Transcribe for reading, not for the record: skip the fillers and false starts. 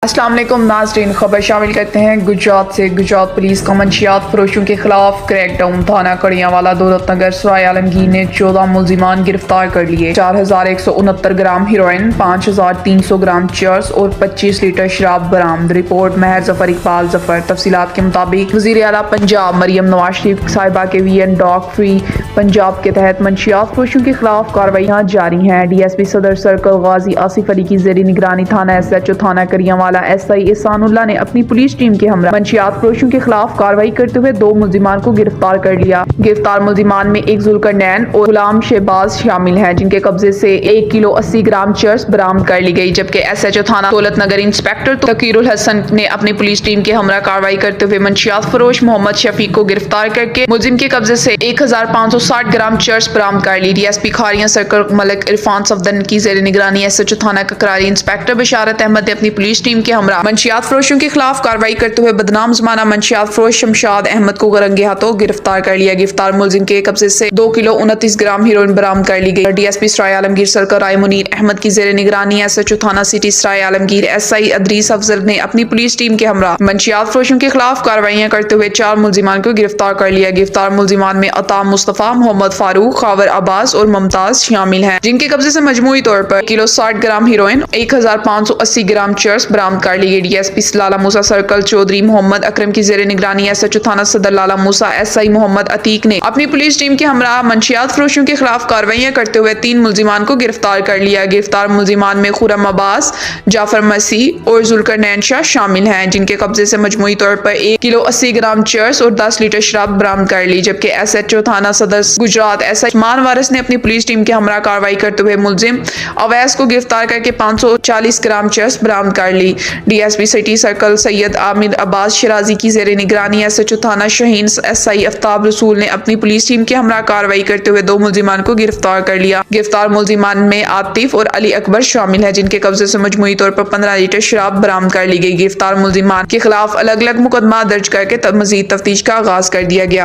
अस्सलाम वालेकुम नाज़रीन, खबर शामिल करते हैं गुजरात से। गुजरात पुलिस का मंशियात फरोशों के खिलाफ क्रैकडाउन। थाना कड़ियांवाला दौलतनगर सराय आलमगीर ने 14 मुलजिमान गिरफ्तार कर लिए। 4169 ग्राम हीरोइन, 5300 ग्राम चर्स और 25 लीटर शराब बरामद। रिपोर्ट महर जफर इकबाल जफर। तफसीलात के मुताबिक वज़ीर आला पंजाब मरियम नवाज शरीफ साहिबा के VN डॉग फ्री पंजाब के तहत मंशियात फरोशों के खिलाफ कार्रवाइयाँ जारी हैं। DSP सदर सर्कल गाजी आसिफ अली की जेरी निगरानी थाना SHO थाना कड़ियांवाला SI एहसानुल्लाह ने अपनी पुलिस टीम के हमरा मंशियात फरोशों के खिलाफ कार्रवाई करते हुए 2 मुलजिमान को गिरफ्तार कर लिया। गिरफ्तार मुलजिमान में एक जुल्करनैन और गुलाम शहबाज शामिल हैं, जिनके कब्जे से 1 किलो 80 ग्राम चर्स बरामद कर ली गई। जबकि SHO थाना दौलतनगर इंस्पेक्टर तकीरुल हसन ने अपनी पुलिस टीम के हमरा कार्रवाई करते हुए मंशियात फरोश मोहम्मद शफीक को गिरफ्तार करके मुलजिम के कब्जे से 1560 ग्राम चर्स बरामद कर ली। DSP खारियां सर्कल मलिक इरफान सफदर की जेर निगरानी SHO थाना ककरारी इंस्पेक्टर बशारत अहमद ने अपनी पुलिस टीम के हमरा मंशियात फरोशों के खिलाफ कार्रवाई करते हुए बदनाम जमाना मंशियात फरोश शमशाद अहमद को रंगे हाथों गिरफ्तार कर लिया। गिरफ्तार मुलजिम के कब्जे से 2 किलो 29 ग्राम हीरोइन बरामद कर ली गई। DSP सराय आलमगीर सर्कल राय मुनीर अहमद की जेर निगरानी SHO थाना सिटी सराय आलमगीर SI अदरीस अफजल ने अपनी पुलिस टीम के हमरा मंशियात फरोशों के खिलाफ कार्रवाइयां करते हुए 4 मुलजिमान को गिरफ्तार कर लिया। गिरफ्तार मुलजिमान में अता मुस्तफा, मोहम्मद फारूक, खावर अब्बास और मुमताज शामिल हैं, जिनके कब्जे से मजमूई तौर पर किलो 60 ग्राम हीरोइन, 1580 ग्राम चर्स बरामद कर ली गई। DSP लाला मूसा सर्कल चौधरी मोहम्मद अकरम की जेर निगरानी SHO थाना सदर लाला मूसा SI मोहम्मद अतीक ने अपनी पुलिस टीम के हमरा मंशियात फरोशों के खिलाफ कार्रवाइयां करते हुए 3 मुलजिमान को गिरफ्तार कर लिया। गिरफ्तार मुलजिमान में खुरम अब्बास, जाफर मसीह और जुल्करनैन शाह शामिल हैं, जिनके कब्जे से मजमूई तौर पर 1 किलो 80 ग्राम चर्स और 10 लीटर शराब बरामद कर ली। जबकि SHO थाना सदर गुजरात SI मान वारिस ने अपनी पुलिस टीम के हमरा कार्रवाई करते हुए मुलजिम अवैस को गिरफ्तार करके 540 ग्राम चर्स बरामद कर ली। DSP city circle Syed Aamir Abbas Shirazi की जेर निगरानी SHO थाना शहीन SI आफ्ताब रसूल ने अपनी पुलिस टीम के हमरा कार्रवाई करते हुए 2 मुलजिमान को गिरफ्तार कर लिया। गिरफ्तार मुलजिमान में आतिफ और अली अकबर शामिल है, जिनके कब्जे से मजमूई तौर पर 15 लीटर शराब बरामद कर ली गई। गिरफ्तार मुलजिमान के खिलाफ अलग अलग मुकदमा दर्ज करके मजीद तफ्तीश का आगाज कर दिया गया।